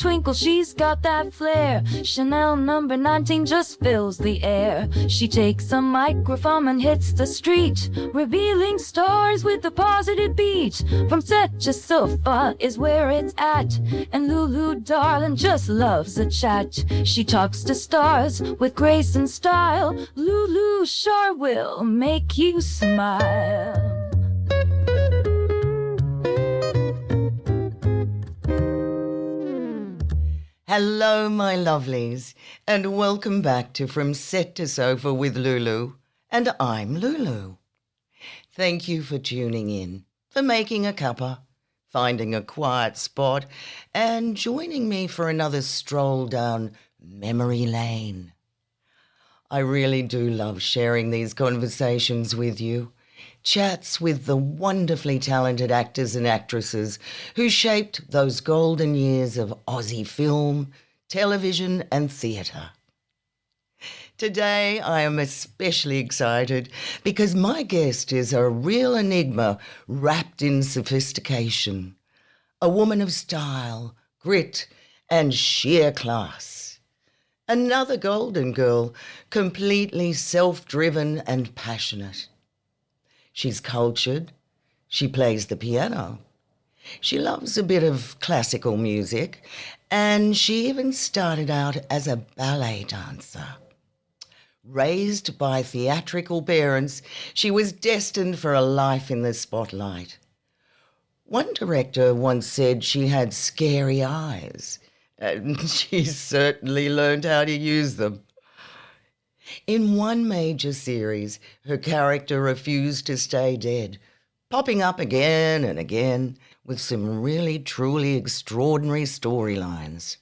twinkle, she's got that flair. Chanel number 19 just fills the air. She takes a microphone and hits the street, revealing stars with a positive beat. From set to sofa is where it's at, and Lulu, darling, just loves a chat. She talks to stars with grace and style. Lulu sure will make you smile. Hello, my lovelies, and welcome back to From Set to Sofa with Lulu. And I'm Lulu. Thank you for tuning in, for making a cuppa, finding a quiet spot, and joining me for another stroll down memory lane. I really do love sharing these conversations with you. Chats with the wonderfully talented actors and actresses who shaped those golden years of Aussie film, television and theatre. Today I am especially excited because my guest is a real enigma wrapped in sophistication, a woman of style, grit and sheer class. Another golden girl, completely self-driven and passionate. She's cultured, she plays the piano, she loves a bit of classical music, and she even started out as a ballet dancer. Raised by theatrical parents, she was destined for a life in the spotlight. One director once said she had scary eyes, and she certainly learned how to use them. In one major series, her character refused to stay dead, popping up again and again with some really, truly extraordinary storylines.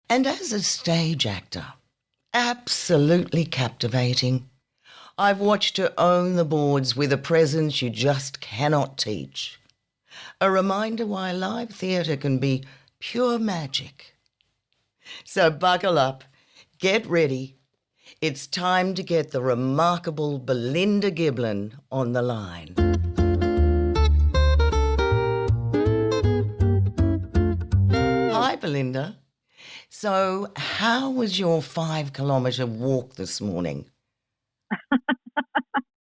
And as a stage actor, absolutely captivating. I've watched her own the boards with a presence you just cannot teach. A reminder why live theatre can be pure magic. So buckle up, get ready. It's time to get the remarkable Belinda Giblin on the line. Hi, Belinda. So, how was your 5-kilometre walk this morning?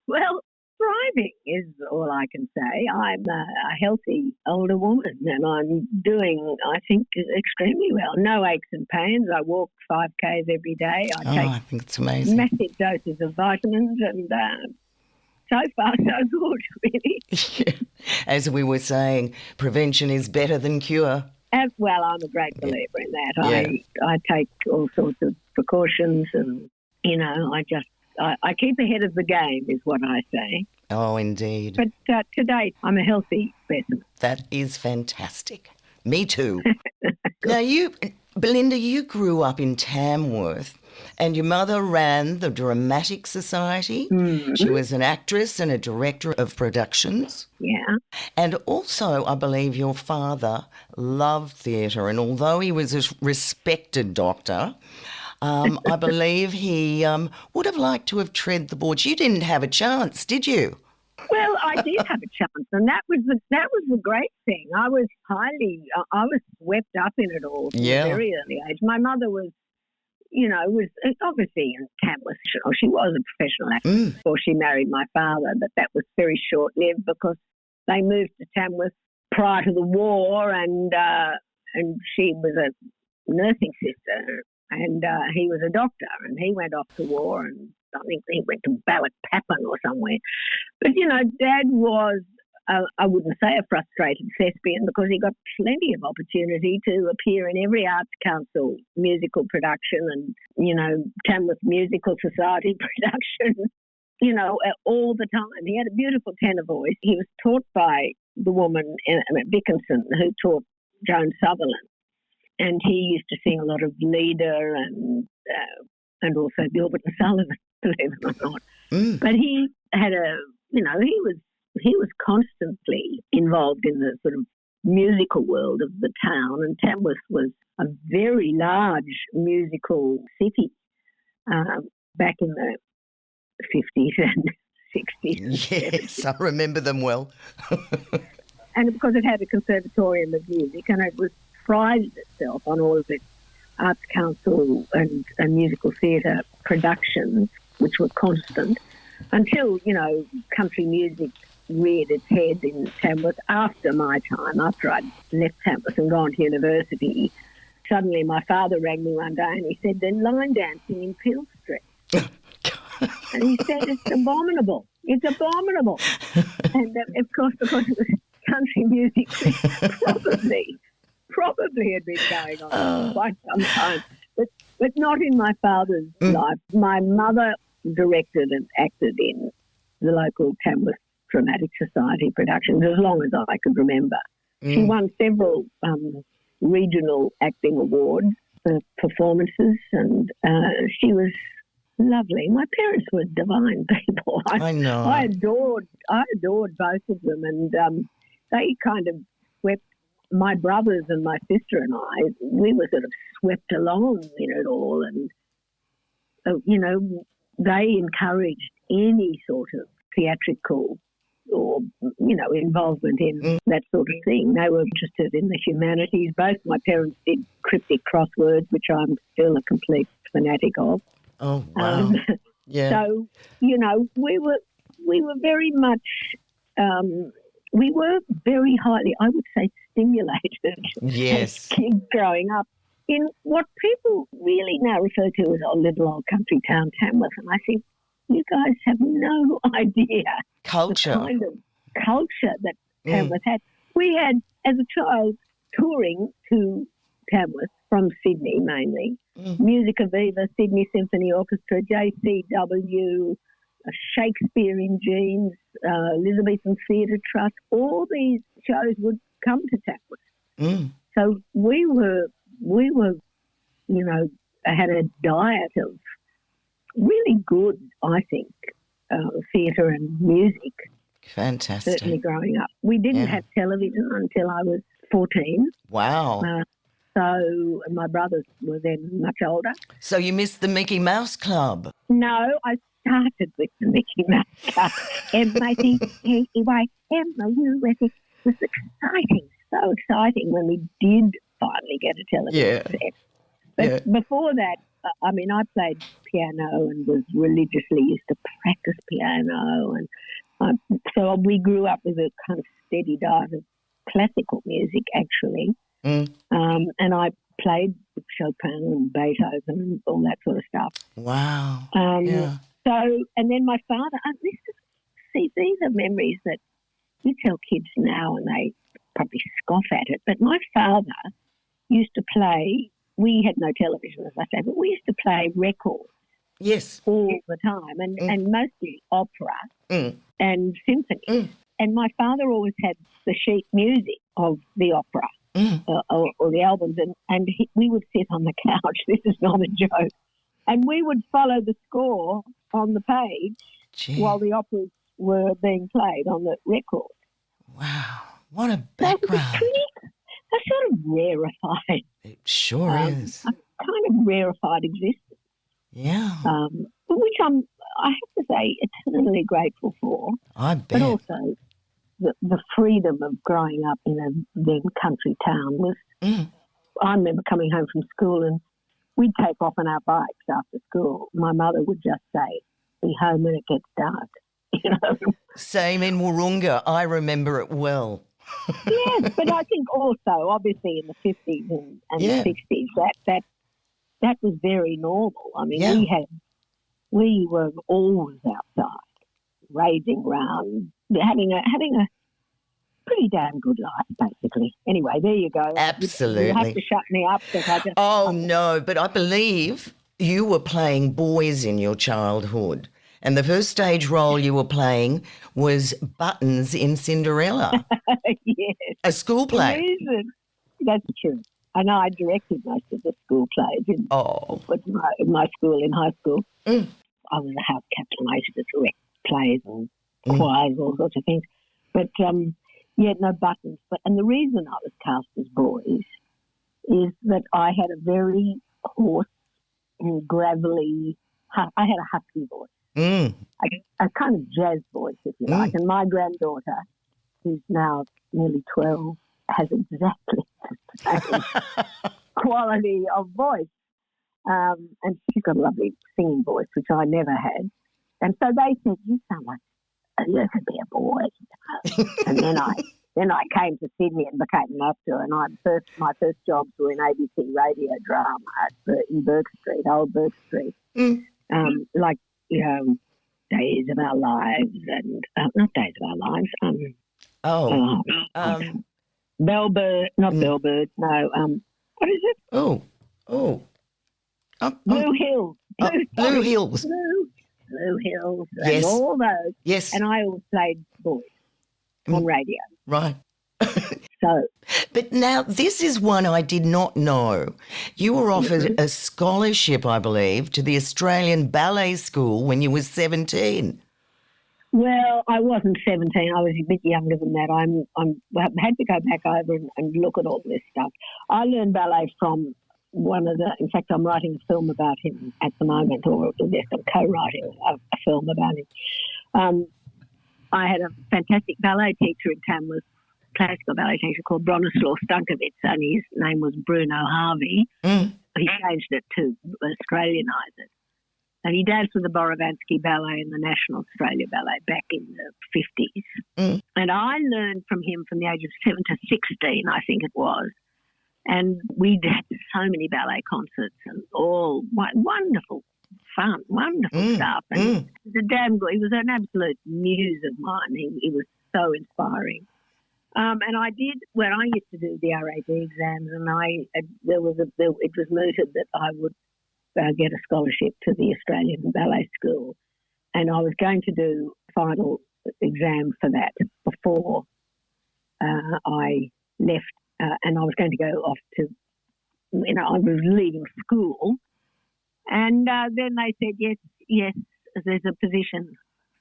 Well, thriving is all I can say. I'm a healthy older woman and I'm doing, I think, extremely well. No aches and pains. I walk 5Ks every day. I think it's amazing. Massive doses of vitamins and so far so good, really. As we were saying, prevention is better than cure. Well, I'm a great believer in that. I take all sorts of precautions and, I keep ahead of the game is what I say. Oh, indeed. But to date, I'm a healthy specimen. That is fantastic. Me too. Now, Belinda, you grew up in Tamworth and your mother ran the Dramatic Society. Mm-hmm. She was an actress and a director of productions. Yeah. And also, I believe your father loved theatre, and although he was a respected doctor, I believe he would have liked to have tread the boards. You didn't have a chance, did you? Well, I did have a chance, and that was the great thing. I was swept up in it all from a very early age. My mother was obviously in Tamworth. She was a professional actress before she married my father, but that was very short-lived because they moved to Tamworth prior to the war, and she was a nursing sister, and he was a doctor, and he went off to war, and I think he went to Ballapapan or somewhere. But, Dad was, I wouldn't say a frustrated thespian because he got plenty of opportunity to appear in every Arts Council musical production and, Tamworth Musical Society production, all the time. He had a beautiful tenor voice. He was taught by the woman, Dickinson, who taught Joan Sutherland. And he used to sing a lot of Leader and also Gilbert and Sullivan, believe it or not. But he had he was constantly involved in the sort of musical world of the town, and Tamworth was a very large musical city back in the 50s and 60s. Yes, I remember them well. And because it had a conservatorium of music, and it was prized itself on all of its Arts Council and musical theatre productions, which were constant, until, country music reared its head in Tamworth after my time, after I'd left Tamworth and gone to university. Suddenly my father rang me one day and he said, they're line dancing in Peel Street. And he said, it's abominable. It's abominable. And of course, because it was country music, probably had been going on for quite some time. But not in my father's life. My mother directed and acted in the local Tamworth Dramatic Society productions as long as I could remember. She won several regional acting awards for performances, and she was lovely. My parents were divine people. I know. I adored both of them, and they kind of swept my brothers and my sister and I. We were sort of swept along in it all, and they encouraged any sort of theatrical or, involvement in that sort of thing. They were interested in the humanities. Both my parents did cryptic crosswords, which I'm still a complete fanatic of. Oh, wow. Yeah. So, we were very much, we were very highly, I would say, stimulated Yes. as kids growing up in what people really now refer to as a little old country town, Tamworth. And I think you guys have no idea Culture. the kind of culture that Tamworth had. We had, as a child, touring to Tamworth from Sydney mainly, Musica Viva, Sydney Symphony Orchestra, JCW, Shakespeare in Jeans, Elizabethan Theatre Trust. All these shows would come to Tamworth. So we were, had a diet of really good, I think, theatre and music. Fantastic. Certainly growing up. We didn't have television until I was 14. Wow. So my brothers were then much older. So you missed the Mickey Mouse Club? No, I started with the Mickey Mouse Club. M-I-C-K-E-Y-M-O-U-S-E. It was exciting, so exciting when we did finally get a television set. But before that, I played piano and was religiously used to practice piano. And so we grew up with a kind of steady diet of classical music, actually. And I played with Chopin and Beethoven and all that sort of stuff. Wow. So, and then my father, these are memories that you tell kids now and they probably scoff at it, but my father used to play, we had no television, as I say, but we used to play records. Yes. All the time, and mostly opera and symphony. And my father always had the sheet music of the opera or the albums, and we would sit on the couch. This is not a joke. And we would follow the score on the page while the operas were being played on the record. Wow, what a background. A sort of rarefied. It sure is. A kind of rarefied existence. Yeah. Which I have to say, eternally grateful for. I bet. But also the freedom of growing up in a then country town was. I remember coming home from school and we'd take off on our bikes after school. My mother would just say, "Be home when it gets dark." Same in Wahroonga. I remember it well. Yes, but I think also, obviously, in the 50s and the 60s, that was very normal. I mean, we were always outside, raging around, having a pretty damn good life, basically. Anyway, there you go. Absolutely. You have to shut me up. No, but I believe you were playing boys in your childhood. And the first stage role you were playing was Buttons in Cinderella. Yes. A school play. Amazing. That's true. And I directed most of the school plays in my school, in high school. I was a house captain. I used to direct plays and choirs, all sorts of things. But, no Buttons. And the reason I was cast as boys is that I had a very hoarse and gravelly, I had a husky voice. A kind of jazz voice, if you like. And my granddaughter, who's now nearly 12, has exactly the same quality of voice. And she's got a lovely singing voice, which I never had. And so they said, you sound like you could be a boy. And then I came to Sydney and became an actor. And my first jobs were in ABC radio drama in Burke Street, old Burke Street. Like, Days of Our Lives and not Days of Our Lives. Bellbird, not Bellbird. No. What is it? Blue Hills. Blue Hills. Blue Hills. Yes. And all those. Yes. And I always played voice on radio. Right. So. But now this is one I did not know. You were offered a scholarship, I believe, to the Australian Ballet School when you were 17. Well, I wasn't 17. I was a bit younger than that. I had to go back over and look at all this stuff. I learned ballet from in fact, I'm writing a film about him at the moment, or at least I'm co-writing a film about him. I had a fantastic ballet teacher in Tamworth, classical ballet teacher called Bronislaw Stankovic, and his name was Bruno Harvey. He changed it to Australianise it. And he danced with the Borovansky Ballet and the National Australia Ballet back in the 50s. And I learned from him from the age of 7 to 16, I think it was. And we had so many ballet concerts and all wonderful fun, wonderful stuff. And he was an absolute muse of mine. He was so inspiring. And I did, when I used to do the RAD exams, and it was mooted that I would get a scholarship to the Australian Ballet School. And I was going to do final exam for that before I left. And I was going to go off to, I was leaving school. And then they said, yes, there's a position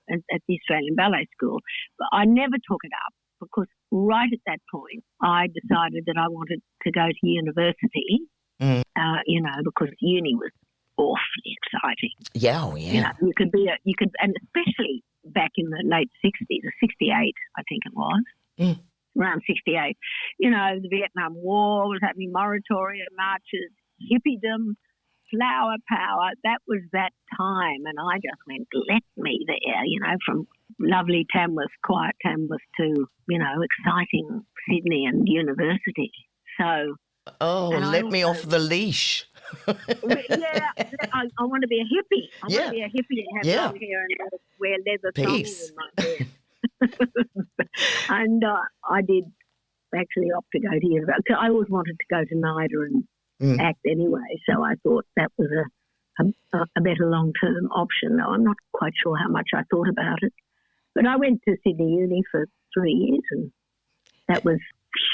at the Australian Ballet School. But I never took it up because right at that point, I decided that I wanted to go to university, because uni was awfully exciting. Yeah, You could and especially back in the late 60s, or 68, I think it was. Around 68, the Vietnam War was happening, moratorium marches, hippiedom, flower power. That was that time. And I just went, let me there, from lovely Tamworth, quiet Tamworth to, exciting Sydney and university. So. Oh, let me off the leash. I want to be a hippie. I want to be a hippie and have long hair and wear leather thongs in my hair. And I did actually opt to go to university. I always wanted to go to NIDA and act anyway, so I thought that was a better long-term option. Though I'm not quite sure how much I thought about it. But I went to Sydney Uni for 3 years, and that was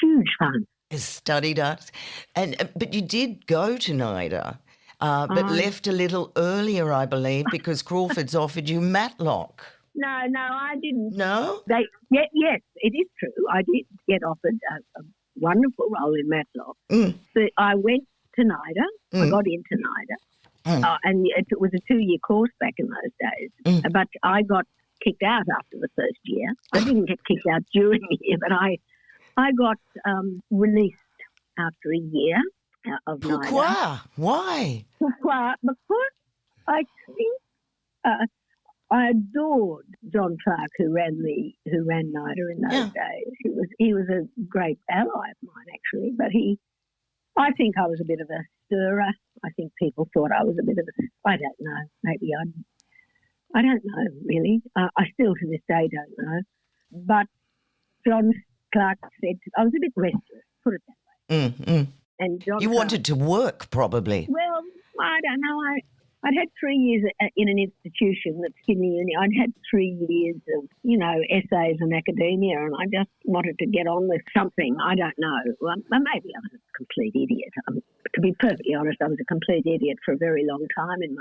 huge fun. Studied art, but you did go to NIDA, but left a little earlier, I believe, because Crawford's offered you Matlock. No, I didn't. No? Yes, it is true. I did get offered a wonderful role in Matlock. But I went to NIDA. I got into NIDA. And it was a 2-year course back in those days. But I got kicked out after the first year. I didn't get kicked out during the year, but I got released after a year of NIDA. Pourquoi? Why? Pourquoi? Because I think I adored John Clark, who ran NIDA in those days. He was a great ally of mine, actually. But I think I was a bit of a stirrer. I think people thought I was a bit of a. I don't know. Maybe I don't know really. I still to this day don't know. But John Clark said I was a bit restless. Put it that way. And John you wanted to work, probably. Well, I don't know. I'd had 3 years in an institution at Sydney Uni. I'd had 3 years of, essays and academia, and I just wanted to get on with something. I don't know. Well, maybe I was a complete idiot. To be perfectly honest, I was a complete idiot for a very long time in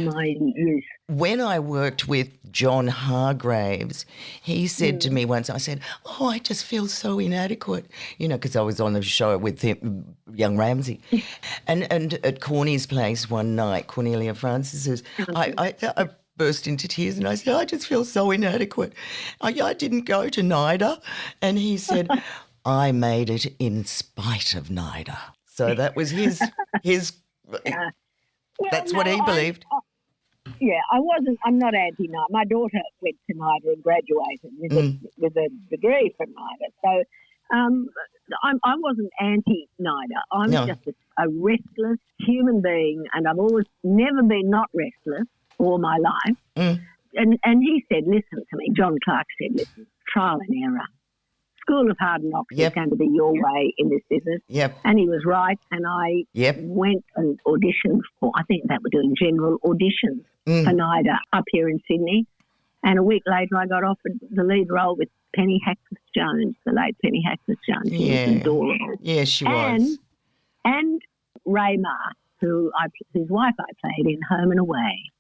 my youth. When I worked with John Hargraves, he said to me once, I said, I just feel so inadequate, because I was on the show with him, young Ramsey. And at Corny's place one night, Cornelia Francis's, I burst into tears and I said, I just feel so inadequate. I didn't go to NIDA. And he said, I made it in spite of NIDA. So that was his. Well, That's what no, he believed. I'm not anti-NIDA. My daughter went to NIDA and graduated with a degree from NIDA. So I wasn't anti-NIDA. I'm just a restless human being, and I've always never been not restless all my life. And he said, listen to me, John Clark said, listen, trial and error. School of hard knocks is going to be your way in this business. And he was right. And I went and auditioned for, I think they were doing general auditions for NIDA up here in Sydney. And a week later, I got offered the lead role with Penny Hackford-Jones, the late Penny Hackford-Jones. She was adorable. Yeah, she was. And Rayma, whose wife I played in Home and Away.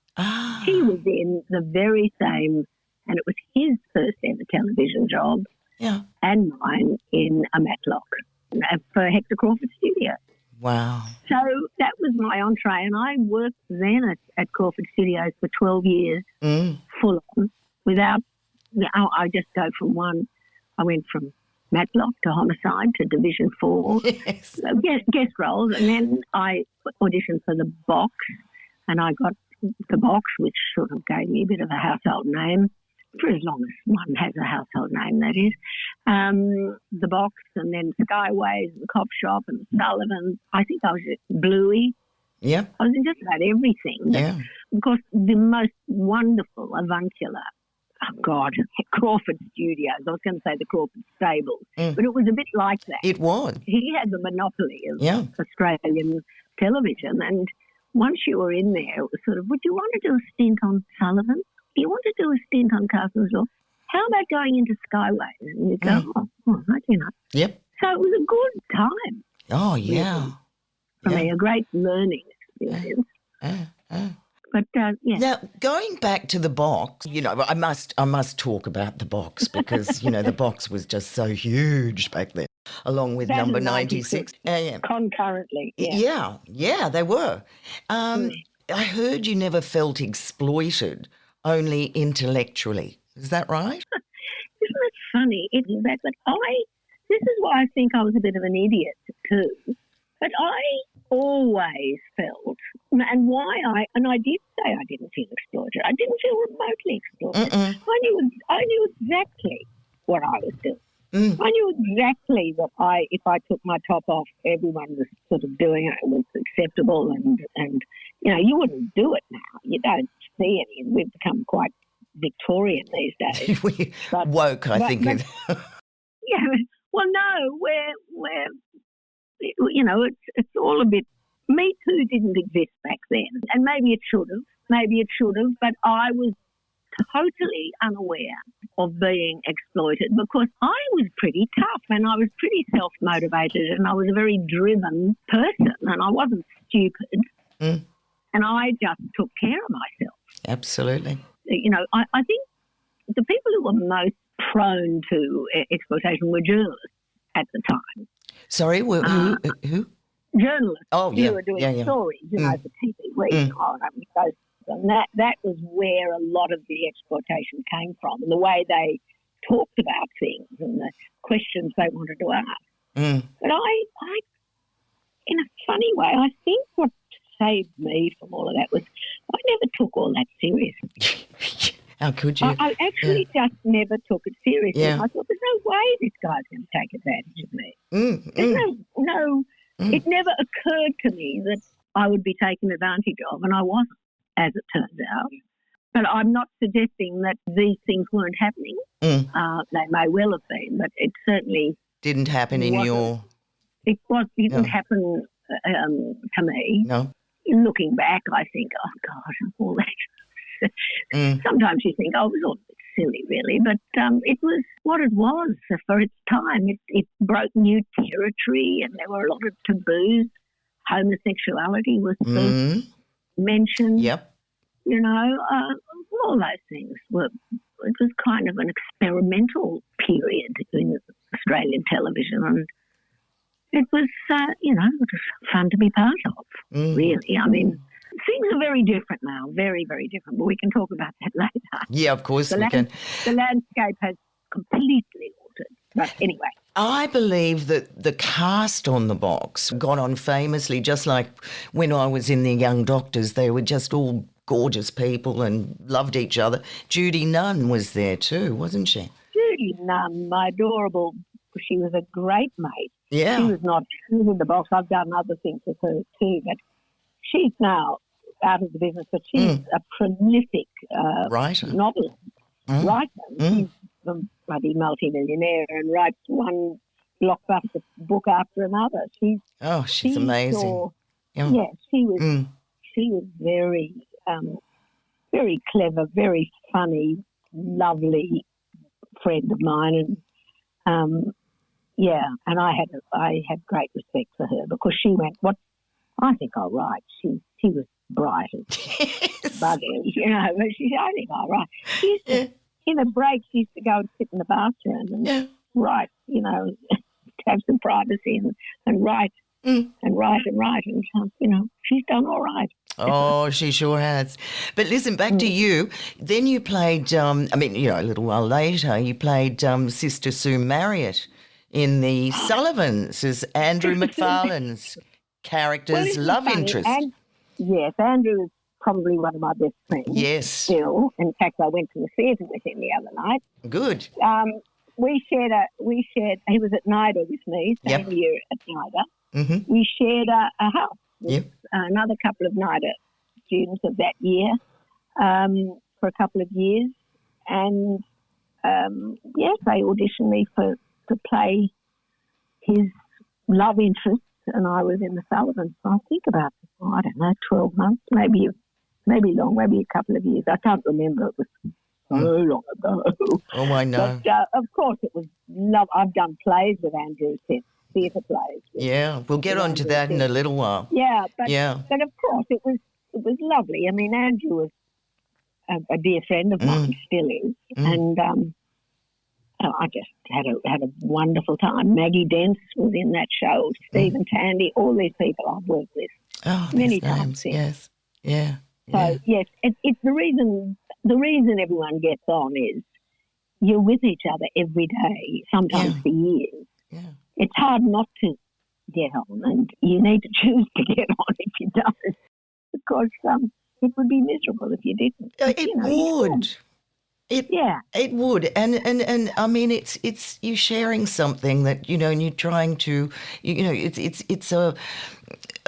He was in the very same, and it was his first ever television job. And mine in a Matlock for Hector Crawford Studio. Wow. So that was my entree, and I worked then at Crawford Studios for 12 years, full on, without, I just go from one, I went from Matlock to Homicide to Division 4, guest roles, and then I auditioned for The Box, and I got The Box, which sort of gave me a bit of a household name. For as long as one has a household name, that is. The Box, and then Skyways, and the Cop Shop, and Sullivan's. I think I was at Bluey. I was in just about everything. Of course, the most wonderful avuncular, Crawford Studios. I was going to say the Crawford Stables, but it was a bit like that. It was. He had the monopoly of Australian television, and once you were in there, it was sort of, would you want to do a stint on Sullivan? You want to do a stint on Castle's Law? How about going into Skyways? And you go, right, you know. So it was a good time. Oh, yeah. Really, for me, a great learning experience. But, Now, going back to The Box, you know, I must talk about The Box because, you know, The Box was just so huge back then, along with Number 96. Concurrently, Yeah, they were. I heard you never felt exploited, only intellectually. Is that right? Isn't it funny? It is that, but this is why I think I was a bit of an idiot too. But I always felt, and I did say I didn't feel exploited. I didn't feel remotely exploited. I knew exactly what I was doing. I knew exactly that if I took my top off, everyone was sort of doing it. It was acceptable, and you know, you wouldn't do it now. You don't see any. We've become quite Victorian these days. Woke, I think. Yeah. Well, no, we're you know, it's all a bit. Me Too didn't exist back then, and maybe it should have. But I was totally unaware of being exploited because I was pretty tough and I was pretty self-motivated and I was a very driven person and I wasn't stupid and I just took care of myself. Absolutely. You know, I think the people who were most prone to exploitation were journalists at the time. Sorry, who? Journalists. Oh, yeah. Who were doing stories, you know, for TV. And that was where a lot of the exploitation came from, and the way they talked about things and the questions they wanted to ask. But I, in a funny way, I think what saved me from all of that was I never took all that seriously. How could you? I actually just never took it seriously. I thought, there's no way this guy's going to take advantage of me. There's no. It never occurred to me that I would be taken advantage of, and I wasn't, as it turns out. But I'm not suggesting that these things weren't happening. They may well have been, but it certainly didn't happen in your. It didn't happen to me. No. Looking back, I think, oh God, all that. Sometimes you think, oh, it was all a bit silly, really, but it was what it was for its time. It broke new territory, and there were a lot of taboos. Homosexuality was first mentioned. Yep. You know, all those things were. It was kind of an experimental period in Australian television, and it was, you know, it was fun to be part of. Really, I mean. Things are very different now, very, very different, but we can talk about that later. Yeah, of course we can. The landscape has completely altered. But anyway. I believe that the cast on the box got on famously, just like when I was in the Young Doctors. They were just all gorgeous people and loved each other. Judy Nunn was there too, wasn't she? Judy Nunn, my adorable, she was a great mate. Yeah. She was in the box. I've done other things with her too, but she's now out of the business, but she's a prolific novelist, writer. She's a bloody multi-millionaire and writes one blockbuster book after another. She's amazing. She was very, very clever, very funny, lovely friend of mine, and and I had great respect for her because she went, "What I think I'll write." She was bright and buggy, but I think I'll write. She used to, in a break, she used to go and sit in the bathroom and write, to have some privacy and write and write and write, and she's done all right. Oh, she sure has. But listen, back to you. Then you played, a little while later, you played Sister Sue Marriott in The Sullivans as Andrew McFarlane's character's love interest. Yes, Andrew is probably one of my best friends. Yes. Still. In fact, I went to the theatre with him the other night. Good. He was at NIDA with me, same year at NIDA. Mm-hmm. We shared a house with another couple of NIDA students of that year for a couple of years. And, they auditioned me to play his love interest, and I was in the Sullivans. So I think about, 12 months, maybe long, maybe a couple of years. I can't remember. It was so long ago. Oh, I know. But, of course, it was love. I've done plays with Andrew since, theatre plays. Yeah, we'll get on to that in a little while. Yeah, but of course, it was lovely. I mean, Andrew was a dear friend of mine, still is, and I just had a wonderful time. Maggie Dence was in that show, Stephen Tandy, all these people I've worked with many times. Yes, yeah. So yes, it's the reason everyone gets on is you're with each other every day, sometimes for years. Yeah. It's hard not to get on, and you need to choose to get on if you don't, because it would be miserable if you didn't. It would. It would, and I mean, it's you sharing something that and you're trying to, it's a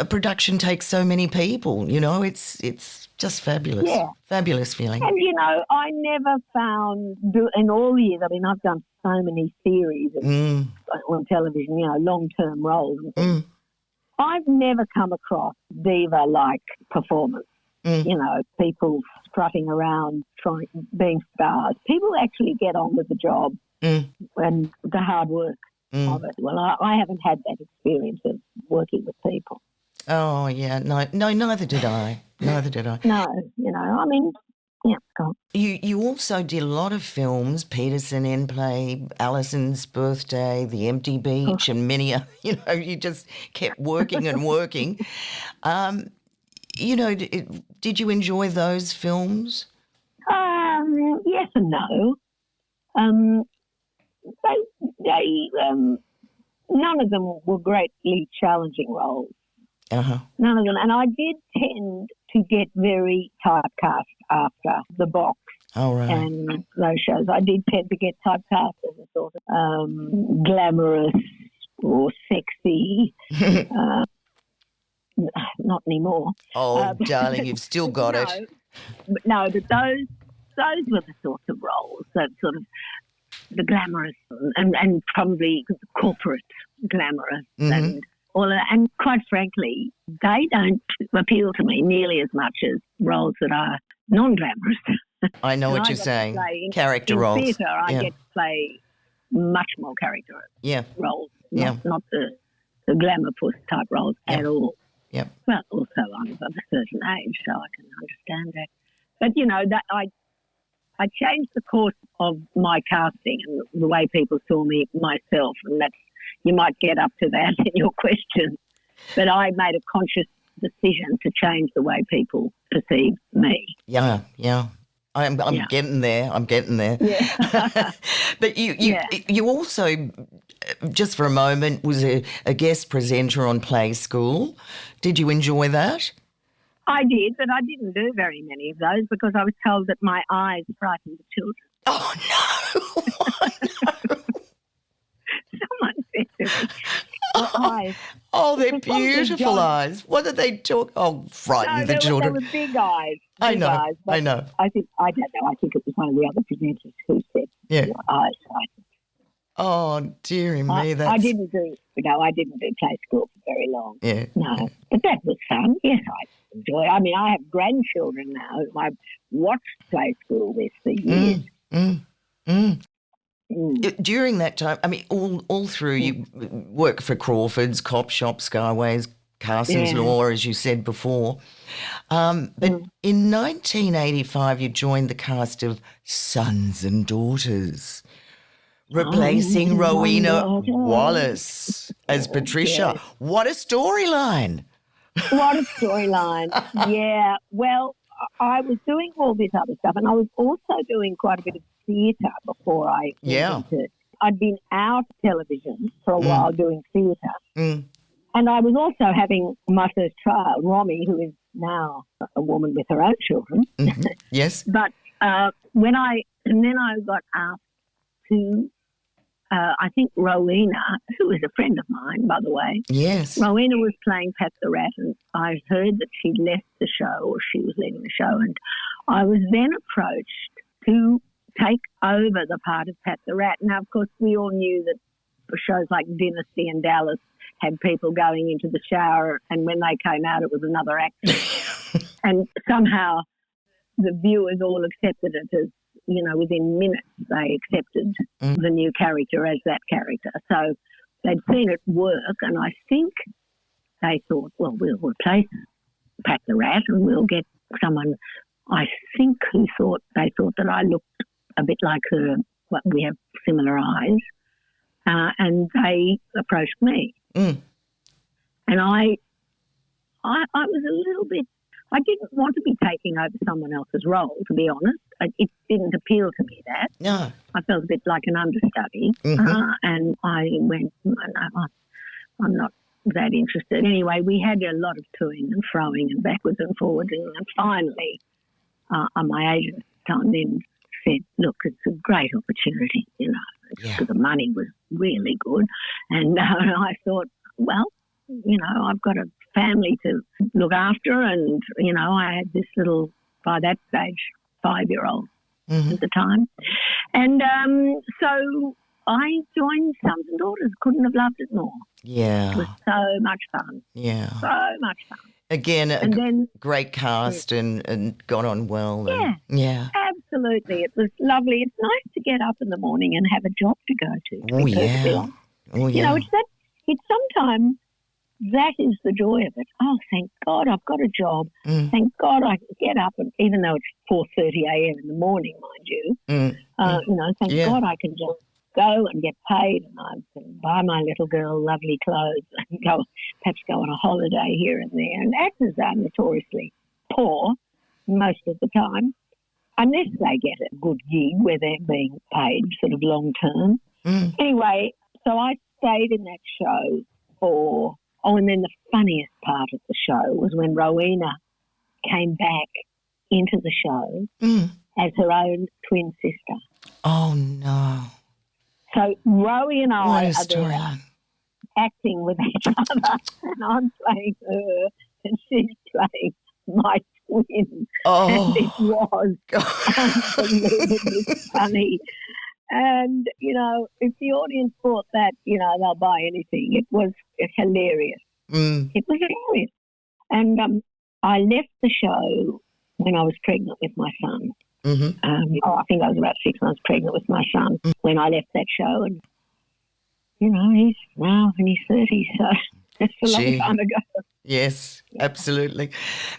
production takes so many people, it's just fabulous, fabulous feeling. And I never found in all the years. I mean, I've done so many series on television, long-term roles. I've never come across diva-like performance. People strutting around, being stars. People actually get on with the job and the hard work of it. Well, I haven't had that experience of working with people. Oh, yeah. No, neither did I. No, I mean, go on. You also did a lot of films, Peterson in Play, Alison's Birthday, The Empty Beach, and many other, you just kept working and working. Did you enjoy those films? Yes and no. They none of them were greatly challenging roles. None of them. And I did tend to get very typecast after The Box. Oh, right. And those shows. I did tend to get typecast as a sort of glamorous or sexy. Not anymore. Oh, darling, you've still got it. But those were the sorts of roles that sort of the glamorous and probably corporate glamorous and all of that. And quite frankly, they don't appeal to me nearly as much as roles that are non-glamorous. I know what you're saying. Character in roles. In theatre, I get to play much more character roles, not the glamour puss type roles at all. Yep. Well, also I'm of a certain age, so I can understand that. But that I changed the course of my casting and the way people saw me myself, and that's you might get up to that in your question. But I made a conscious decision to change the way people perceive me. Yeah. I'm getting there. I'm getting there. Yeah. But you also just for a moment, was a guest presenter on Play School. Did you enjoy that? I did, but I didn't do very many of those because I was told that my eyes frightened the children. Oh, no. Someone said to me, your eyes. Oh, they're It was one big beautiful giant- eyes. What did they talk? Oh, frightened the They children. were big eyes. I big know, eyes, but I know. I don't know. I think it was one of the other presenters who said, Yeah. your eyes frightened. Oh, dearie me. I didn't do Play School for very long. Yeah. No, but that was fun. Yes, I enjoy it. I mean, I have grandchildren now who I've watched Play School with for years. During that time, I mean, all through, you work for Crawford's, Cop Shop, Skyways, Carson's Law, as you said before. But in 1985, you joined the cast of Sons and Daughters, replacing Rowena Wallace as Patricia. Yes. What a storyline. What a storyline. Yeah. Well, I was doing all this other stuff, and I was also doing quite a bit of theatre before I went into it. I'd been out of television for a while doing theatre. And I was also having my first child, Romy, who is now a woman with her own children. Yes. But then I got asked to, I think Rowena, who is a friend of mine, by the way. Yes. Rowena was playing Pat the Rat, and I heard that she'd left the show, or she was leaving the show, and I was then approached to take over the part of Pat the Rat. Now, of course, we all knew that shows like Dynasty and Dallas had people going into the shower, and when they came out, it was another actor. And somehow the viewers all accepted it as, you know, within minutes they accepted the new character as that character. So they'd seen it work, and I think they thought, well, we'll replace Pat the Rat and we'll get someone, I think, they thought that I looked a bit like her. Well, we have similar eyes. And they approached me. And I was a little bit, I didn't want to be taking over someone else's role, to be honest. It didn't appeal to me, that. No. I felt a bit like an understudy. And I went, no, I'm not that interested. Anyway, we had a lot of toing and froing and backwards and forwards. And finally, my agent at the time then said, look, it's a great opportunity, you know. Because the money was really good. And I thought, well, you know, I've got a family to look after, and, you know, I had this little, by that stage, 5-year-old at the time. And so I joined Sons and Daughters. Couldn't have loved it more. Yeah. It was so much fun. Yeah. So much fun. Again, And then, great cast and got on well. Yeah. Yeah. Absolutely. It was lovely. It's nice to get up in the morning and have a job to go to. Oh, be perfectly yeah. honest. Oh, yeah. You know, it's sometimes that is the joy of it. Oh, thank God I've got a job. Thank God I can get up, and even though it's 4:30 a.m. in the morning, mind you, you know, thank God I can just go and get paid, and I can buy my little girl lovely clothes and perhaps go on a holiday here and there. And actors are notoriously poor most of the time, unless they get a good gig where they're being paid sort of long term. Anyway, so I stayed in that show and then the funniest part of the show was when Rowena came back into the show as her own twin sister. Oh, no. So Rowie and I What a are there storyline. acting with each other, and I'm playing her and she's playing my twin. Oh. And it was unbelievably funny. And, you know, if the audience thought that, you know, they'll buy anything, it was hilarious. It was hilarious. And I left the show when I was pregnant with my son. I think I was about 6 months pregnant with my son when I left that show. And, you know, he's now in his 30s, so that's a long time ago. Yes, absolutely.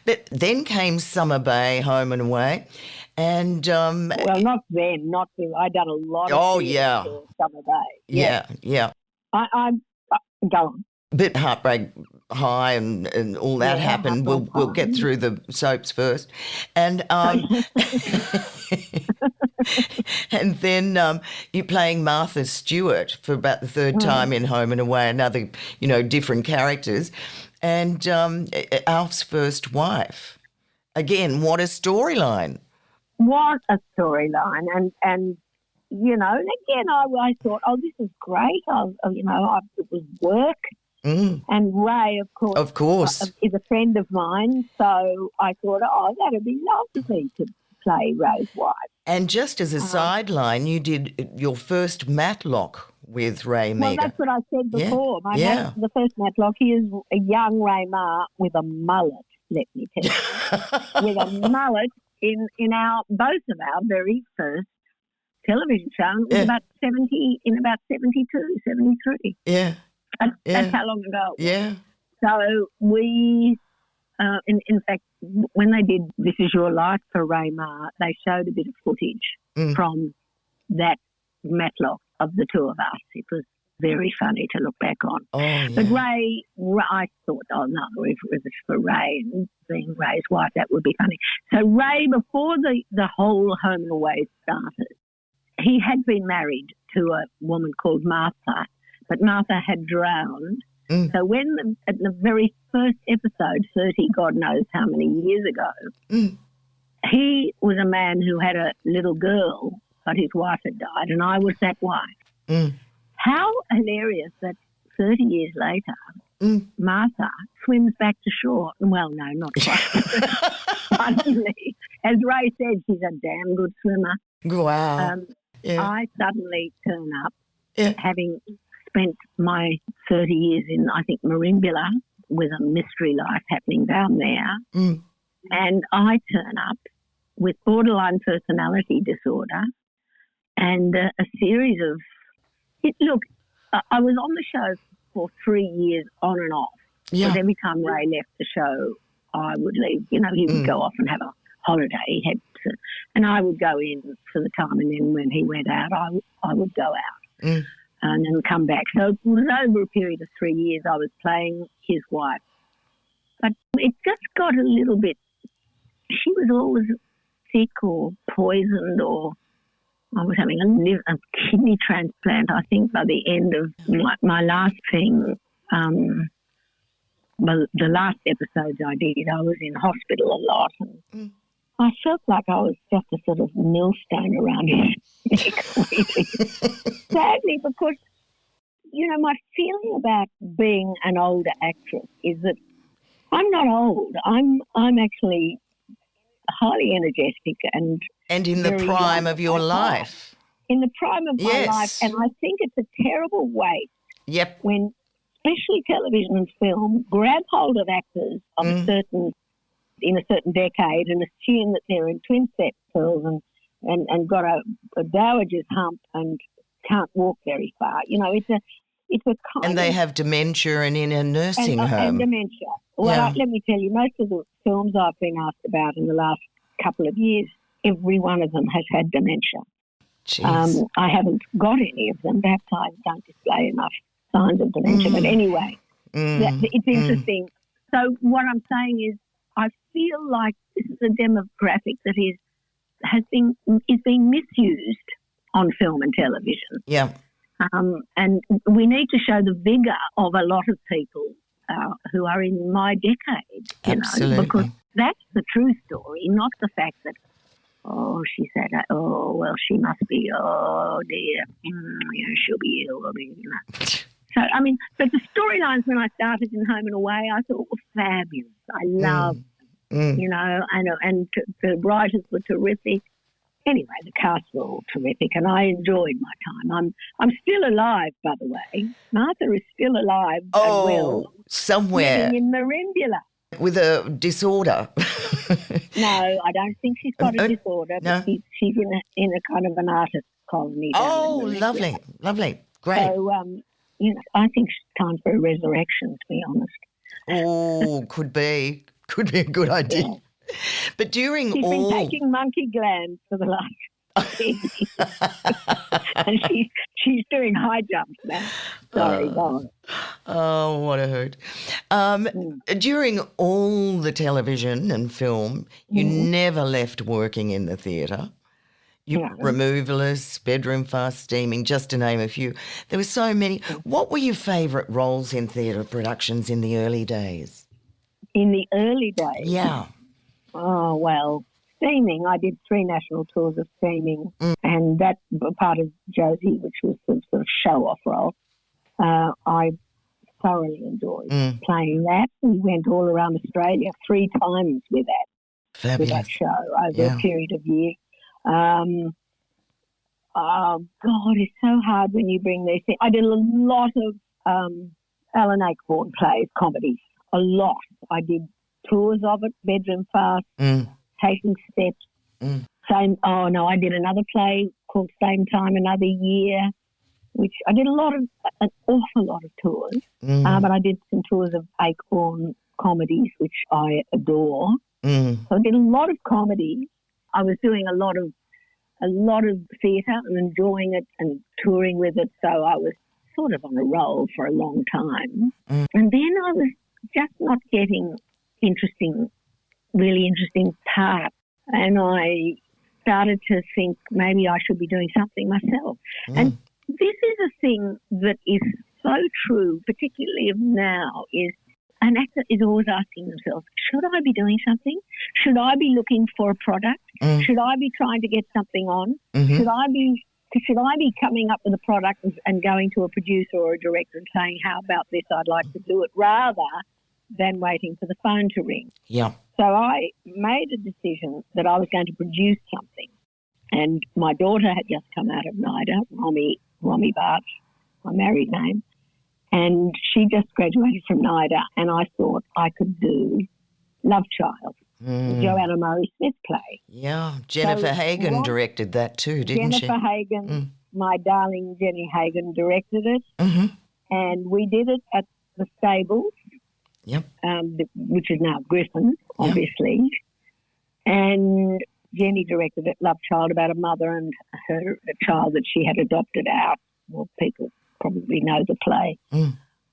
But then came Summer Bay, Home and Away. And well, not then. I'd done a lot of theatre for Summer Bay. Yeah. I go on. Bit heartbreak high and all that happened. We'll get through the soaps first. And and then you're playing Martha Stewart for about the third time in Home and Away, another, different characters. And Alf's first wife. Again, what a storyline. What a storyline. And and again, I thought, this is great. It was work. And Ray, of course, is a friend of mine. So I thought, that'd be lovely to play Ray's wife. And just as a sideline, you did your first Matlock with Ray Meagher. Well, that's what I said before. The first Matlock, he is a young Ray Ma with a mullet, let me tell you. With a mullet in both of our very first television show. It was about 72, 73. Yeah. That's how long ago it was. Yeah. So we, in fact, when they did This Is Your Life for Ray Ma, they showed a bit of footage from that Matlock of the two of us. It was very funny to look back on. Oh, yeah. But Ray, I thought, if it was for Ray and being Ray's wife, that would be funny. So Ray, before the whole Home and Away started, he had been married to a woman called Martha, but Martha had drowned. So at the very first episode, 30 God knows how many years ago, he was a man who had a little girl, but his wife had died, and I was that wife. How hilarious that 30 years later, Martha swims back to shore. Well, no, not quite. Suddenly, as Ray said, she's a damn good swimmer. Wow. I suddenly turn up, having spent my 30 years in, I think, Merimbula, with a mystery life happening down there. And I turn up with borderline personality disorder and a series of... Look, I was on the show for 3 years on and off. Yeah. Because every time Ray left the show, I would leave. He would go off and have a holiday. He had to, and I would go in for the time, and then when he went out, I would go out and then come back. So it was over a period of 3 years I was playing his wife. But it just got a little bit... She was always sick or poisoned, or I was having a kidney transplant, I think, by the end of my last thing. Well, the last episodes I did, I was in hospital a lot, and I felt like I was just a sort of millstone around his neck, really. Sadly, because, my feeling about being an older actress is that I'm not old. I'm actually highly energetic and in the prime of your life. In the prime of my life, and I think it's a terrible waste. Yep. When especially television and film grab hold of actors of in a certain decade and assume that they're in twin set pearls and got a dowager's hump and can't walk very far. It's a kind and they have dementia and in a nursing home. And dementia. Well, let me tell you, most of the films I've been asked about in the last couple of years, every one of them has had dementia. Jeez. I haven't got any of them. Perhaps I don't display enough signs of dementia. But anyway, it's interesting. So what I'm saying is I feel like this is a demographic that is being misused on film and television. Yeah. And we need to show the vigour of a lot of people who are in my decade. Absolutely. Because that's the true story, not the fact that, she said, she must be, dear, she'll be ill. So, but the storylines when I started in Home and Away, I thought were fabulous. I loved, and the writers were terrific. Anyway, the cast were all terrific, and I enjoyed my time. I'm still alive, by the way. Martha is still alive and well. Somewhere. Living in Merimbula. With a disorder. No, I don't think she's got a disorder. No. But she's in a kind of an artist colony. Oh, lovely. Great. So, I think it's time for a resurrection, to be honest. Oh, could be a good idea. Yeah. But during She's been taking monkey glands for the last 10 years. And she's doing high jumps now. Sorry, go on. Oh, what a hoot. During all the television and film, you never left working in the theatre. Removalists, bedroom fast steaming, just to name a few. There were so many. What were your favourite roles in theatre productions in the early days? In the early days? Yeah. Oh, well, steaming. I did 3 national tours of steaming, and that part of Josie, which was the sort of show-off role, I thoroughly enjoyed playing that. We went all around Australia 3 times with that show over a period of years. Oh, God, it's so hard when you bring these things. I did a lot of Alan Ayckbourn plays, comedies, a lot. I did tours of it, bedroom fast, taking steps. I did another play called Same Time Another Year, which I did an awful lot of tours, but I did some tours of Ayckbourn comedies, which I adore. So I did a lot of comedy. I was doing a lot of theatre and enjoying it and touring with it, so I was sort of on a roll for a long time. And then I was just not getting really interesting parts, and I started to think maybe I should be doing something myself. And this is a thing that is so true, particularly of now, is an actor is always asking themselves, should I be doing something? Should I be looking for a product? Should I be trying to get something on? Should I be coming up with a product and going to a producer or a director and saying, how about this, I'd like to do it, rather than waiting for the phone to ring? Yeah. So I made a decision that I was going to produce something. And my daughter had just come out of NIDA, Romy Bart, my married name, and she just graduated from NIDA, and I thought I could do Love Child, the Joanna Murray Smith play. Yeah, Jennifer Hagen directed that too, didn't she? Jennifer Hagen, my darling Jenny Hagen, directed it, and we did it at the Stables, which is now Griffin, obviously, and Jenny directed it, Love Child, about a mother and her child that she had adopted out. Well, people probably know the play.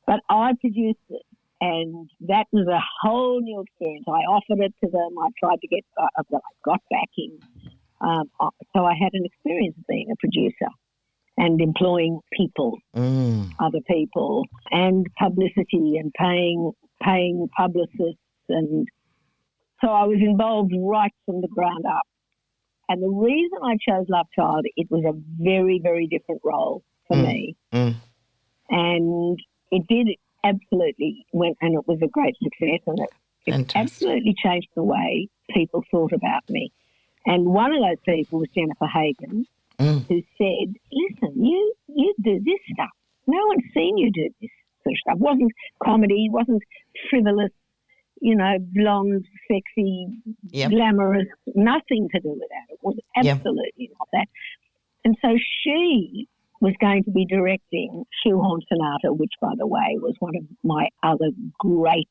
But I produced it, and that was a whole new experience. I offered it to them. I tried to get, I got backing. So I had an experience of being a producer and employing people, other people, and publicity and paying publicists. And so I was involved right from the ground up. And the reason I chose Love Child, it was a very, very different role for me. And it did absolutely went, and it was a great success, and it absolutely changed the way people thought about me. And one of those people was Jennifer Hagen, who said, listen, you do this stuff. No one's seen you do this sort of stuff. It wasn't comedy, it wasn't frivolous, blonde, sexy, glamorous, nothing to do with that. It was absolutely not that. And so she was going to be directing Shoehorn Sonata, which, by the way, was one of my other great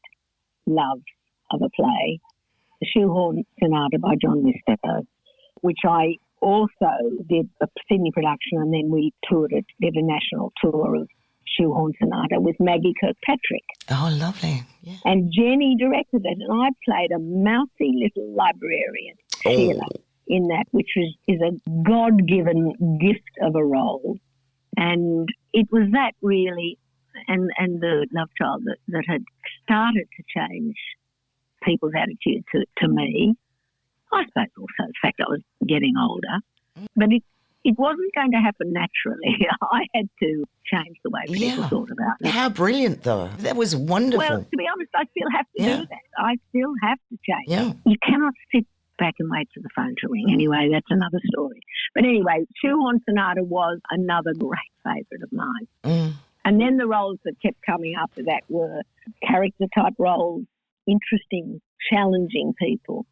loves of a play, the Shoehorn Sonata by John Mister, which I also did a Sydney production, and then we toured it, did a national tour of Shoehorn Sonata with Maggie Kirkpatrick. Oh, lovely. Yeah. And Jenny directed it, and I played a mousy little librarian, Sheila, in that, which is a God-given gift of a role. And it was that really, and the Love Child that had started to change people's attitude to me. I suppose also the fact I was getting older. But it wasn't going to happen naturally. I had to change the way people thought about me. How brilliant, though. That was wonderful. Well, to be honest, I still have to do that. I still have to change. Yeah. You cannot sit back and wait for the phone to ring. Anyway, that's another story. But anyway, Shoehorn Sonata was another great favourite of mine. And then the roles that kept coming after that were character-type roles, interesting, challenging people.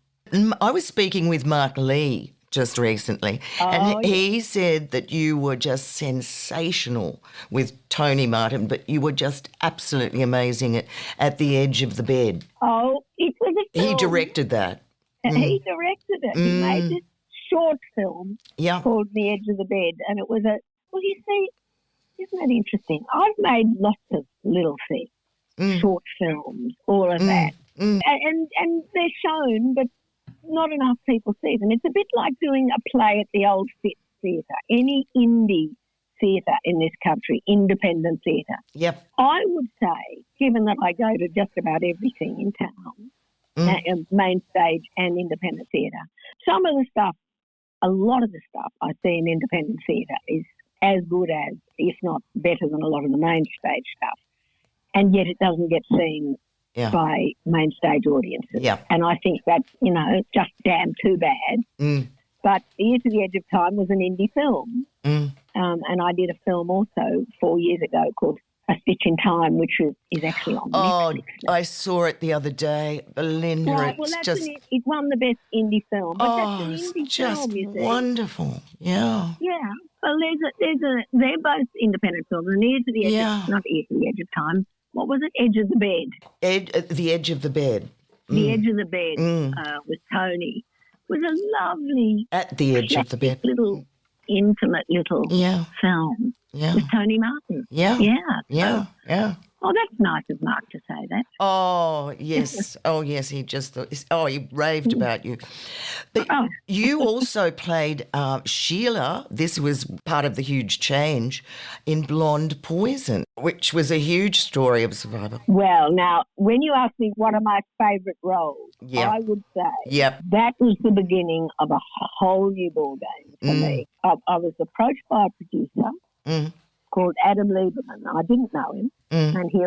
I was speaking with Mark Lee just recently, and he said that you were just sensational with Tony Martin, but you were just absolutely amazing at The Edge of the Bed. Oh, it was a film. He directed that. He directed it. He made this short film called The Edge of the Bed, and it was Well, you see, isn't that interesting? I've made lots of little things, short films, all of that. And they're shown, but not enough people see them. It's a bit like doing a play at the old theatre. Any indie theatre in this country, independent theatre. Yep. I would say, given that I go to just about everything in town, main stage and independent theatre, some of the stuff, a lot of the stuff I see in independent theatre is as good as, if not better than a lot of the main stage stuff. And yet it doesn't get seen by main stage audiences. Yeah. And I think that's, just damn too bad. But Ear to the Edge of Time was an indie film. And I did a film also 4 years ago called A Stitch in Time, which is actually on Netflix. Oh, I saw it the other day. Belinda, right, well, it won the best indie film. But that's an indie it's just film, you see. wonderful. Yeah. Yeah. Well, they're both independent films. And Ear to the Edge not Ear to the Edge of Time. What was it? Edge of the Bed. The Edge of the Bed. The Edge of the Bed with Tony was a lovely... At the Edge of the Bed. Little, intimate little film with Tony Martin. Yeah. Yeah. Yeah. Oh, that's nice of Mark to say that. Oh, yes. He just thought, he raved about you. But you also played Sheila. This was part of the huge change in Blonde Poison, which was a huge story of survival. Well, now, when you ask me what are my favourite roles, I would say that was the beginning of a whole new ball game for me. I was approached by a producer called Adam Lieberman. I didn't know him. And he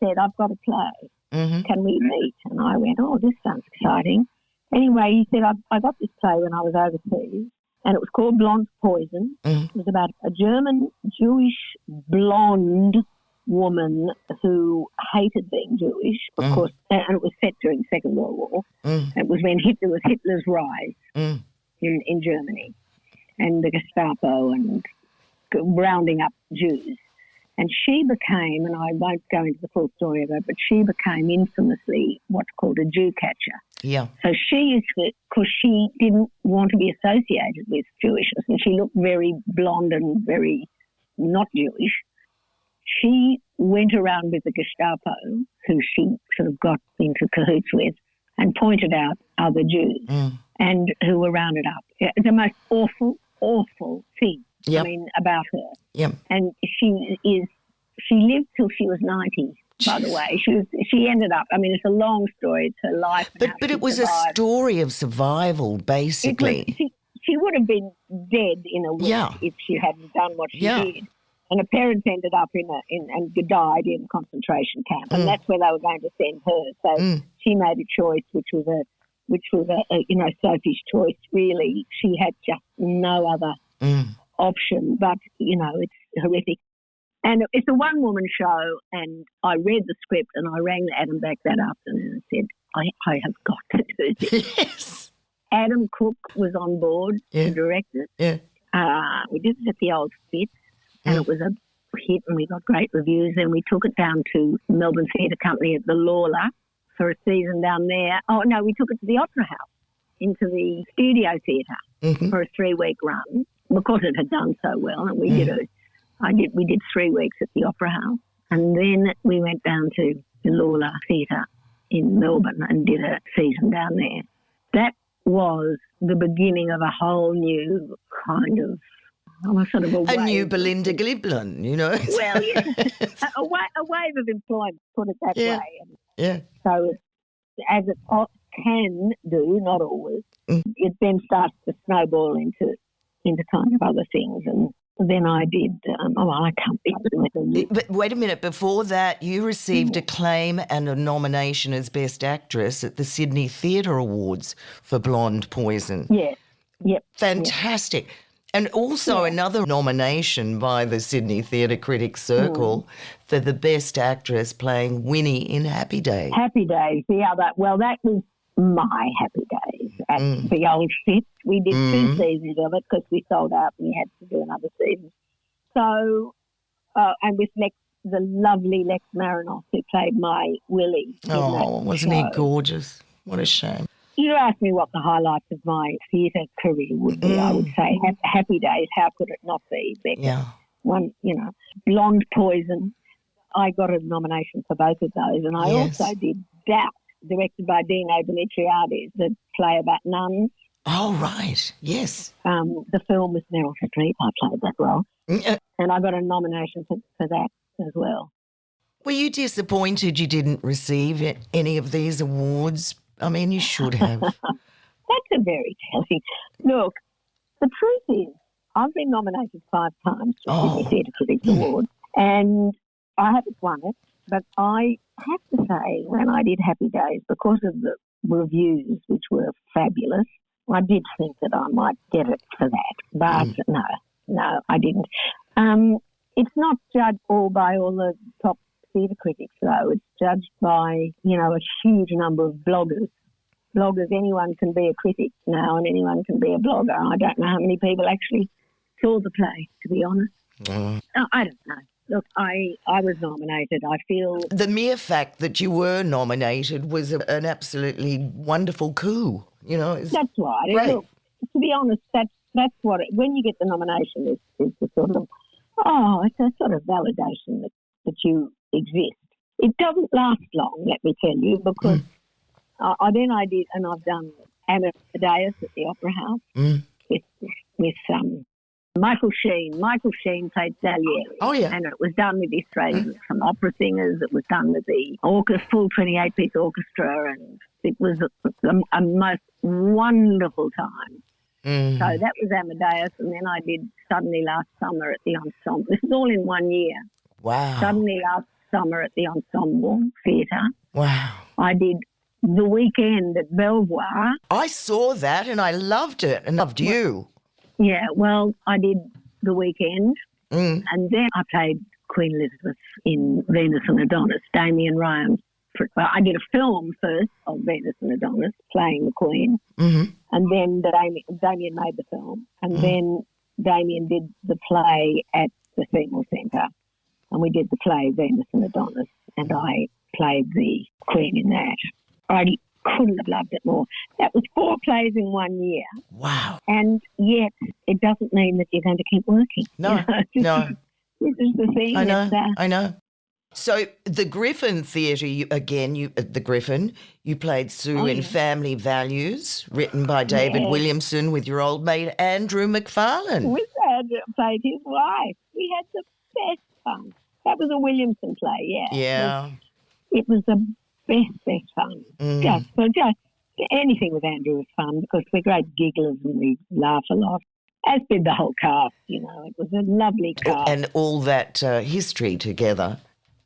said, I've got a play. Can we meet? And I went, oh, this sounds exciting. Anyway, he said, I got this play when I was overseas, and it was called Blonde Poison. It was about a German Jewish blonde woman who hated being Jewish, of course, and it was set during the Second World War. It was when Hitler was Hitler's rise in Germany, and the Gestapo and rounding up Jews. And she became, and I won't go into the full story of her, but she became infamously what's called a Jew catcher. Yeah. So she is, because she didn't want to be associated with Jewishness, and she looked very blonde and very not Jewish. She went around with the Gestapo, who she sort of got into cahoots with, and pointed out other Jews and who were rounded up. The most awful thing. I mean, about her. Yep. And she lived till she was 90, by the way. She ended up, I mean, it's a long story. It's her life. But it was survived. A story of survival, basically. She would have been dead in a week if she hadn't done what she did. And her parents ended up and died in a concentration camp, and that's where they were going to send her. So she made a choice, which was a selfish choice. Really, she had just no other option, but it's horrific. And it's a one-woman show, and I read the script and I rang Adam back that afternoon and said, I have got to do this. Yes. Adam Cook was on board to direct it. Yeah. We did it at the Old Spitz, and it was a hit, and we got great reviews. And we took it down to Melbourne Theatre Company at the Lawler for a season down there. Oh, no, we took it to the Opera House, into the Studio Theatre for a 3-week run, because it had done so well. And we we did 3 weeks at the Opera House, and then we went down to the Lawler Theatre in Melbourne and did a season down there. That was the beginning of a whole new kind of a new Belinda Giblin, Well, a wave of employment, put it that way. And so as it can do, not always, it then starts to snowball into kind of other things. And then I did, I can't be with them. But wait a minute, before that you received acclaim and a nomination as Best Actress at the Sydney Theatre Awards for Blonde Poison. Yes. Yep. Fantastic. And also another nomination by the Sydney Theatre Critics Circle for the Best Actress playing Winnie in Happy Days. Happy Days, that was my happy days at the Old Spitz. We did 2 seasons of it because we sold out and we had to do another season. So, and with the lovely Lex Marinoff, who played my Willie. Oh, wasn't he gorgeous? What a shame. You asked me what the highlights of my theatre career would be. I would say Happy Days. How could it not be, Becca? Yeah. One, Blonde Poison. I got a nomination for both of those, and I also did Doubt, directed by Dino Benetriades, the play about nuns. Oh, right. Yes. The film with Meryl Streep. I played that role. And I got a nomination for that as well. Were you disappointed you didn't receive any of these awards? I mean, you should have. That's a very telling. Look, the truth is, I've been nominated 5 times for the Sydney Theatre Critics Award, and I haven't won it. But I have to say, when I did Happy Days, because of the reviews, which were fabulous, I did think that I might get it for that. But no, I didn't. It's not judged all by all the top theatre critics, though. It's judged by, a huge number of bloggers. Anyone can be a critic now and anyone can be a blogger. I don't know how many people actually saw the play, to be honest. I don't know. Look, I was nominated. I feel... The mere fact that you were nominated was an absolutely wonderful coup, That's right. Great. Look, to be honest, that's what... when you get the nomination, it's the sort of... it's a sort of validation that you exist. It doesn't last long, let me tell you, because I did, and I've done Amadeus at the Opera House with Michael Sheen. Michael Sheen played Salieri. Oh, yeah. And it was done with the Australians, some opera singers. It was done with the full 28-piece orchestra, and it was a most wonderful time. So that was Amadeus, and then I did Suddenly Last Summer at the Ensemble. This is all in 1 year. Wow. Suddenly Last Summer at the Ensemble Theatre. Wow. I did The Weekend at Belvoir. I saw that and I loved it and loved you. Yeah, well, I did The Weekend, and then I played Queen Elizabeth in Venus and Adonis, Damien Ryan. Well, I did a film first of Venus and Adonis, playing the Queen, and then Damien made the film, and then Damien did the play at the Seymour Centre, and we did the play Venus and Adonis, and I played the Queen in that. I couldn't have loved it more. That was 4 plays in 1 year. Wow. And yet it doesn't mean that you're going to keep working. No, no. This is the thing. I know. So the Griffin Theatre, the Griffin, you played Sue in Family Values, written by David Williamson with your old mate Andrew McFarlane. With Andrew, played his wife. We had the best fun. That was a Williamson play, yeah. Yeah. It was the best fun. Just anything with Andrew was fun because we're great gigglers and we laugh a lot. As did the whole cast, It was a lovely cast. And all that history together.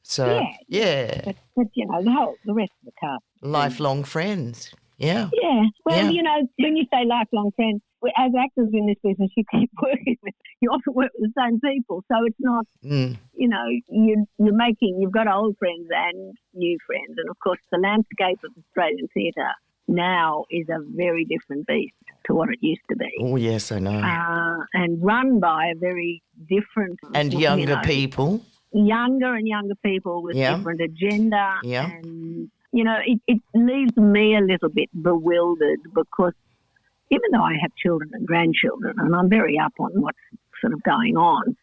So, yeah. But the rest of the cast. Lifelong friends. Yeah. Yeah. Well, when you say lifelong friends, as actors in this business, you keep working with, you often work with the same people. So it's not, you've got old friends and new friends. And of course, the landscape of Australian theatre now is a very different beast to what it used to be. Oh, yes, I know. And run by a very different... And younger people. Younger and younger people with different agenda. Yeah. And, it leaves me a little bit bewildered because even though I have children and grandchildren and I'm very up on what's sort of going on,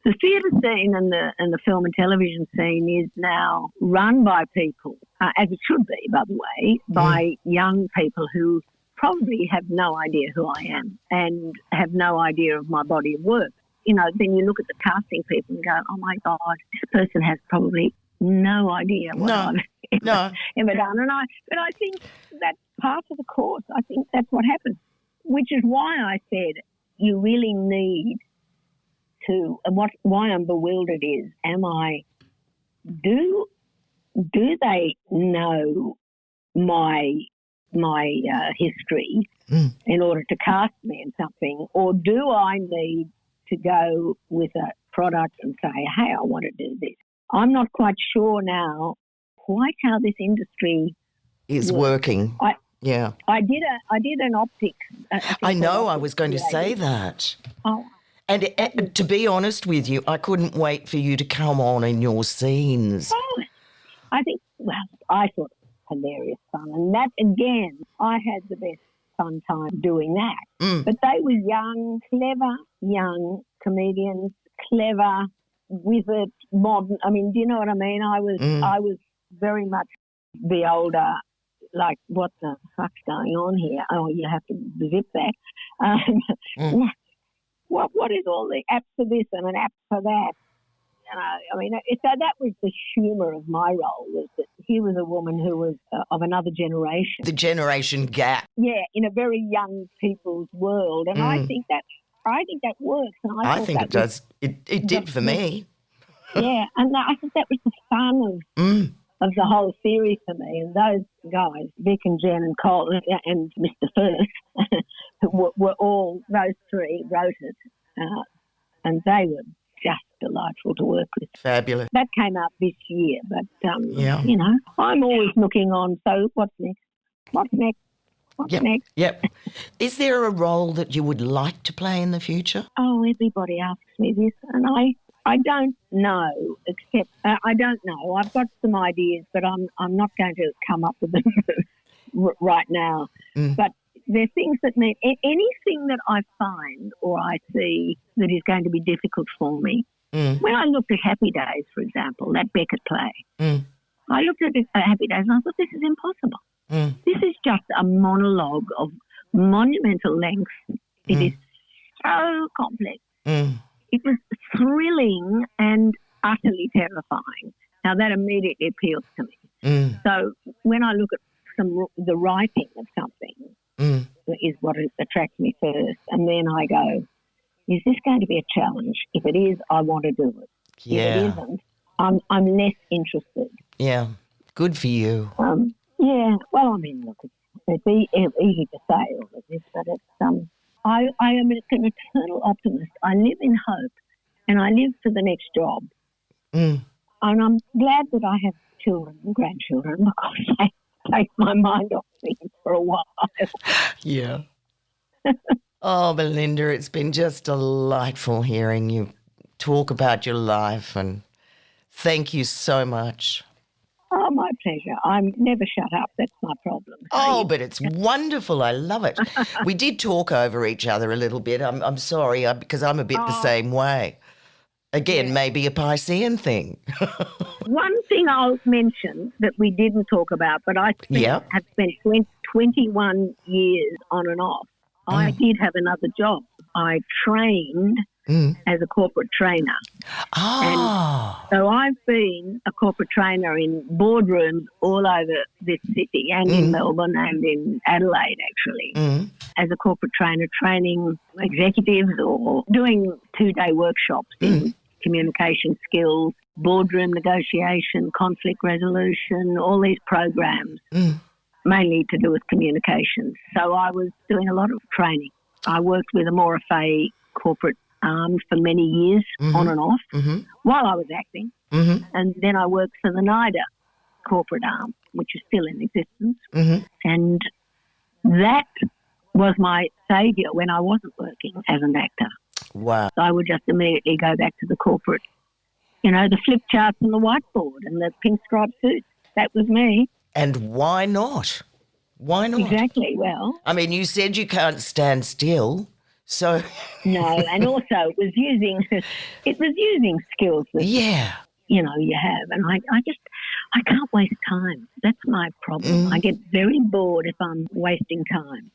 the theatre scene and the film and television scene is now run by people, as it should be, by the way, by young people who probably have no idea who I am and have no idea of my body of work. Then you look at the casting people and go, oh, my God, this person has probably no idea what I've ever done. But I think that's part of the course. I think that's what happens, which is why I said you really need to, and why I'm bewildered is, do they know my history in order to cast me in something, or do I need to go with a product and say, hey, I want to do this? I'm not quite sure now quite how this industry is working. I did an optics. I know, I was going to say that. Oh. And to be honest with you, I couldn't wait for you to come on in your scenes. Oh, I think, well, I thought it hilarious fun. And that, again, I had the best fun time doing that. But they were young, clever, young comedians, clever, withered, modern. I mean, do you know what I mean? I was very much the older, like, what the fuck's going on here? Oh, you have to zip that. What is all the app for this and an app for that? I mean, so that was the humour of my role, was that here was a woman who was of another generation. The generation gap. Yeah, in a very young people's world. And I think that works. And I think it does. It did for me. Yeah, and I think that was the fun of the whole series for me. And those guys, Vic and Jen and Cole and Mr. First, were all, those three wrote it. And they were just delightful to work with. Fabulous. That came out this year, but, you know, I'm always looking on, so what's next? What's next? What's next? Yep. Is there a role that you would like to play in the future? Oh, everybody asks me this, and I don't know, except I don't know. I've got some ideas, but I'm not going to come up with them right now. But there are things that mean anything that I find or I see that is going to be difficult for me. When I looked at Happy Days, for example, that Beckett play, I looked at Happy Days and I thought, this is impossible. This is just a monologue of monumental length. It is so complex. It was thrilling and utterly terrifying. Now, that immediately appeals to me. So when I look at the writing of something is what attracts me first. And then I go, is this going to be a challenge? If it is, I want to do it. Yeah. If it isn't, I'm less interested. Yeah. Good for you. Yeah. Well, I mean, look, it's easy to say all of this, but it's I am an eternal optimist. I live in hope, and I live for the next job. And I'm glad that I have children and grandchildren because they take my mind off things for a while. Yeah. Oh, Belinda, it's been just delightful hearing you talk about your life, and thank you so much. Oh, my pleasure. I'm never shut up. That's my problem. Oh, but it's wonderful. I love it. We did talk over each other a little bit. I'm sorry, because I'm a bit the same way. Again, maybe a Piscean thing. One thing I'll mention that we didn't talk about, but I have spent 21 years on and off. I did have another job. I trained as a corporate trainer. And so I've been a corporate trainer in boardrooms all over this city and in Melbourne and in Adelaide, actually, as a corporate trainer, training executives or doing 2-day workshops in communication skills, boardroom negotiation, conflict resolution, all these programs, mainly to do with communications. So I was doing a lot of training. I worked with a Amora Fay corporate arm for many years, on and off, while I was acting. And then I worked for the NIDA corporate arm, which is still in existence. And that was my saviour when I wasn't working as an actor. Wow. So I would just immediately go back to the corporate, you know, the flip charts and the whiteboard and the pink striped suits. That was me. And why not? Why not? Exactly. Well, I mean, you said you can't stand still, so no, and also it was using skills that you know you have, and I can't waste time. That's my problem. I get very bored if I'm wasting time.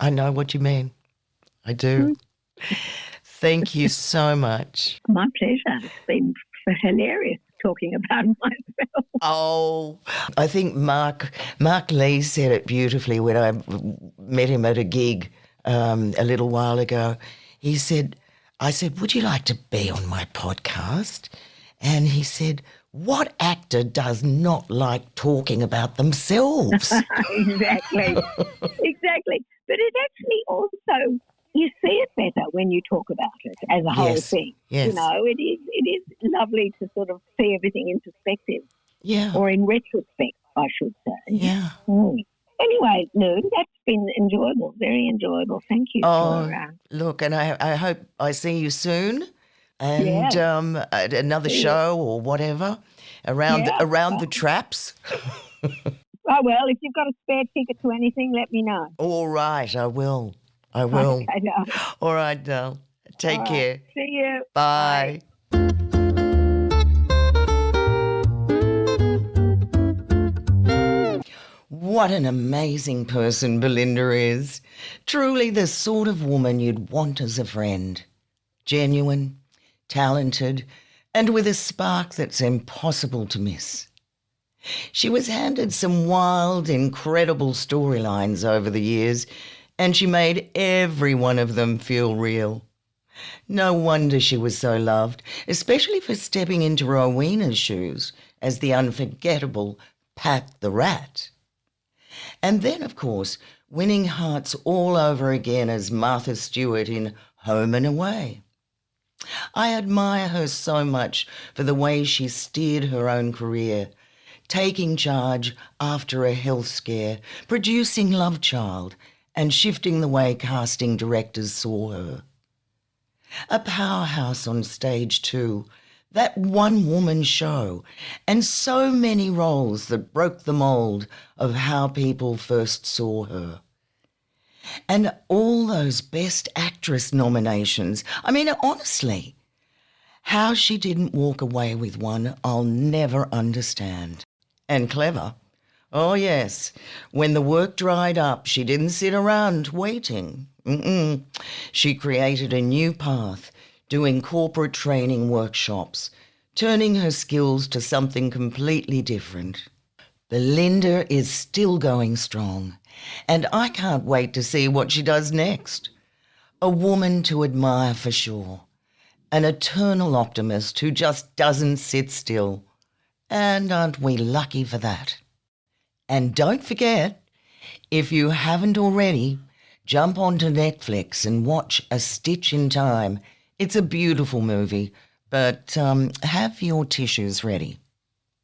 I know what you mean. I do. Thank you so much. My pleasure. It's been hilarious talking about myself. Oh, I think Mark Lee said it beautifully when I met him at a gig a little while ago. I said, would you like to be on my podcast? And he said, what actor does not like talking about themselves? Exactly. But it actually also, you see it better when you talk about it as a whole thing. Yes. You know, it is lovely to sort of see everything in perspective. Yeah. Or in retrospect, I should say. Yeah. Anyway, Lou, that's been enjoyable, very enjoyable. Thank you. Oh, look, and I hope I see you soon. and Yeah. another show or whatever around Yeah. around the traps. Oh, well, if you've got a spare ticket to anything, let me know. All right, I will. I will. Okay, no. All right, Nell. Take All right. care. See you. Bye. What an amazing person Belinda is. Truly the sort of woman you'd want as a friend. Genuine, talented, and with a spark that's impossible to miss. She was handed some wild, incredible storylines over the years, and she made every one of them feel real. No wonder she was so loved, especially for stepping into Rowena's shoes as the unforgettable Pat the Rat. And then, of course, winning hearts all over again as Martha Stewart in Home and Away. I admire her so much for the way she steered her own career, taking charge after a health scare, producing Love Child, and shifting the way casting directors saw her. A powerhouse on stage too, that one-woman show, and so many roles that broke the mould of how people first saw her. And all those Best Actress nominations. I mean, honestly, how she didn't walk away with one, I'll never understand. And clever. Oh, yes. When the work dried up, she didn't sit around waiting. She created a new path, doing corporate training workshops, turning her skills to something completely different. Belinda is still going strong, and I can't wait to see what she does next. A woman to admire for sure. An eternal optimist who just doesn't sit still. And aren't we lucky for that? And don't forget, if you haven't already, jump onto Netflix and watch A Stitch in Time. It's a beautiful movie, but have your tissues ready.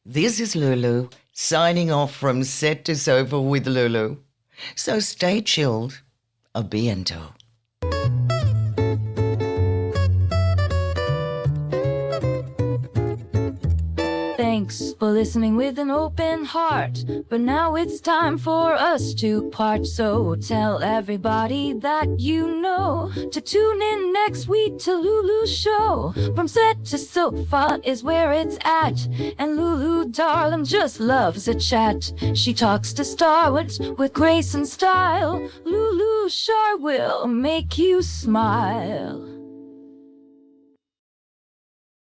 This is Lulu, signing off from Set to Sofa with Lulu. So stay chilled. A bientôt. Thanks for listening with an open heart. But now it's time for us to part. So tell everybody that you know to tune in next week to Lulu's show. From Set to Sofa is where it's at. And Lulu, darling, just loves a chat. She talks to starlets with grace and style. Lulu sure will make you smile.